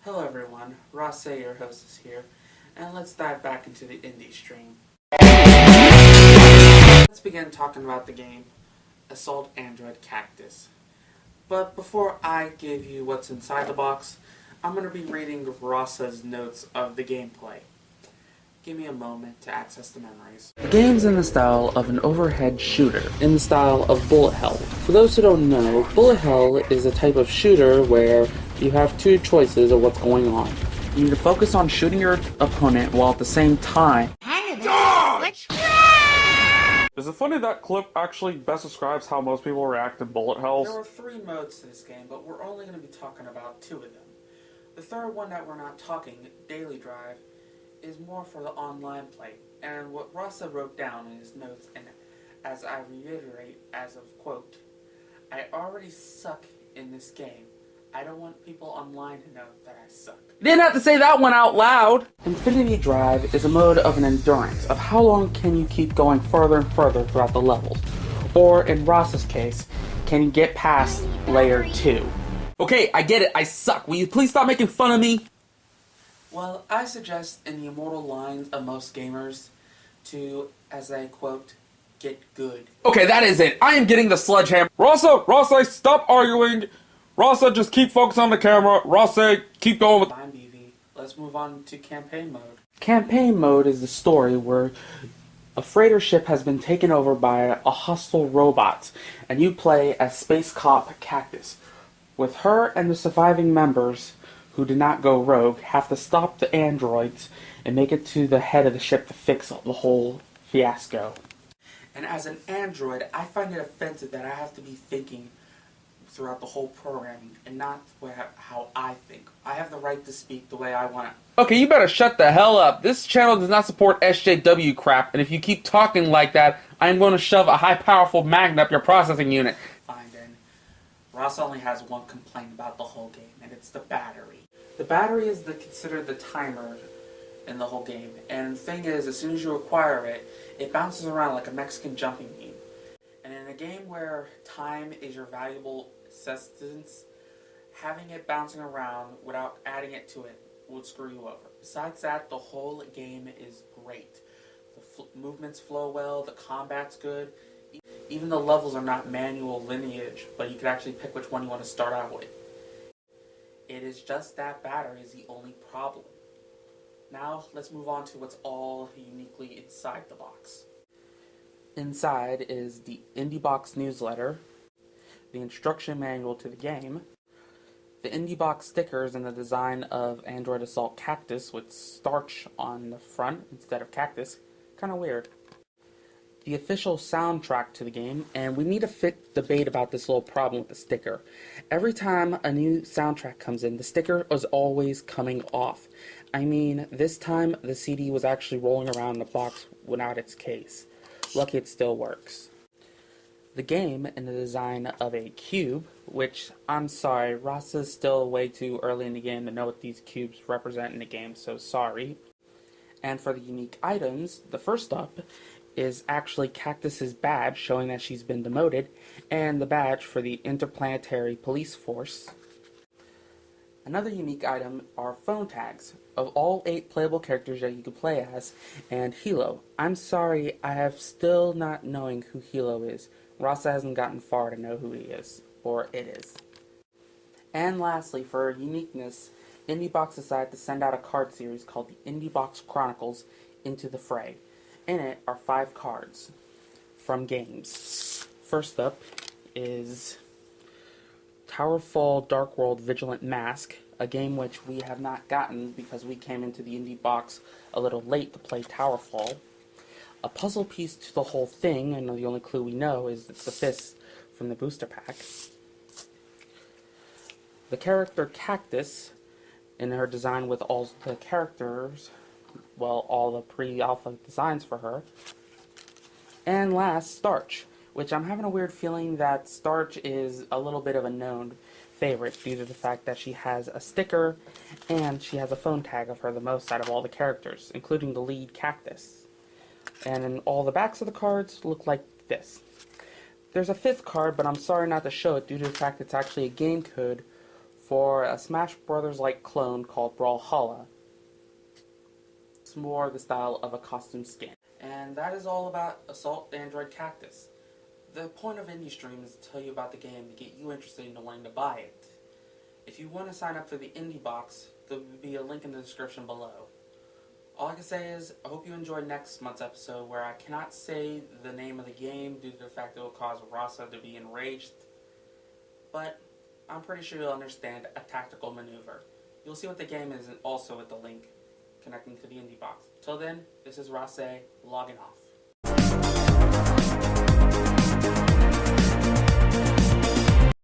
Hello everyone, Ross, your host, is here, and let's dive back into the indie stream. Let's begin talking about the game, Assault Android Cactus. But before I give you what's inside the box, I'm going to be reading Ross's notes of the gameplay. Give me a moment to access the memories. The game's in the style of an overhead shooter, in the style of bullet hell. For those who don't know, bullet hell is a type of shooter where you have two choices of what's going on. You need to focus on shooting your opponent while at the same time... Is it funny that clip actually best describes how most people react to bullet hells? There are 3 modes to this game, but we're only going to be talking about 2 of them. The third one that we're not talking, Daily Drive, is more for the online play. And what Rasa wrote down in his notes, and as I reiterate as of quote, I already suck in this game. I don't want people online to know that I suck. Didn't have to say that one out loud! Infinity Drive is a mode of an endurance, of how long can you keep going further and further throughout the levels. Or, in Ross's case, can you get past layer 2? Okay, I get it, I suck. Will you please stop making fun of me? Well, I suggest in the immortal lines of most gamers to, as I quote, get good. Okay, that is it. I am getting the sledgehammer. Rasa, stop arguing! Rasa, just keep focusing on the camera. Rasa, keep going with... Fine, BV. Let's move on to campaign mode. Campaign mode is the story where a freighter ship has been taken over by a hostile robot, and you play as Space Cop Cactus. With her and the surviving members, who did not go rogue, have to stop the androids and make it to the head of the ship to fix the whole fiasco. And as an android, I find it offensive that I have to be thinking throughout the whole programming, and not how I think. I have the right to speak the way I want to. Okay, you better shut the hell up. This channel does not support SJW crap, and if you keep talking like that, I'm going to shove a high-powerful magnet up your processing unit. Fine then. Ross only has one complaint about the whole game, and it's the battery. The battery is considered the timer in the whole game, and the thing is, as soon as you acquire it, it bounces around like a Mexican jumping bean. And in a game where time is your valuable sustenance, having it bouncing around without adding it to it would screw you over. Besides that, the whole game is great. The movements flow well, the combat's good. Even the levels are not manual lineage, but you can actually pick which one you want to start out with. It is just that battery is the only problem. Now, let's move on to what's all uniquely inside the box. Inside is the Indiebox newsletter, the instruction manual to the game, the Indiebox stickers in the design of Android Assault Cactus with starch on the front instead of cactus. Kinda weird. The official soundtrack to the game, and we need to fit debate about this little problem with the sticker. Every time a new soundtrack comes in, the sticker is always coming off. I mean, this time the CD was actually rolling around in the box without its case. Lucky it still works. The game in the design of a cube, which, I'm sorry, Ross is still way too early in the game to know what these cubes represent in the game, so sorry. And for the unique items, the first up is actually Cactus's badge showing that she's been demoted, and the badge for the Interplanetary Police Force. Another unique item are phone tags of all 8 playable characters that you can play as, and Hilo. I'm sorry, I have still not knowing who Hilo is. Rasa hasn't gotten far to know who he is, or it is. And lastly, for uniqueness, Indiebox decided to send out a card series called the Indiebox Chronicles into the fray. In it are 5 cards from games. First up is Towerfall Dark World Vigilant Mask, a game which we have not gotten because we came into the Indiebox a little late to play Towerfall. A puzzle piece to the whole thing, and the only clue we know is it's the fist from the booster pack. The character Cactus, in her design with all the characters, well, all the pre-alpha designs for her. And last, Starch, which I'm having a weird feeling that Starch is a little bit of a known favorite due to the fact that she has a sticker and she has a phone tag of her the most out of all the characters, including the lead Cactus. And all the backs of the cards look like this. There's a 5th card, but I'm sorry not to show it due to the fact it's actually a game code for a Smash Brothers-like clone called Brawlhalla. It's more the style of a costume skin. And that is all about Assault Android Cactus. The point of IndieStream is to tell you about the game to get you interested in wanting to buy it. If you want to sign up for the Indiebox, there will be a link in the description below. All I can say is, I hope you enjoy next month's episode, where I cannot say the name of the game due to the fact that it will cause Rasa to be enraged. But I'm pretty sure you'll understand a tactical maneuver. You'll see what the game is also with the link connecting to the Indiebox. Till then, this is Rase, logging off.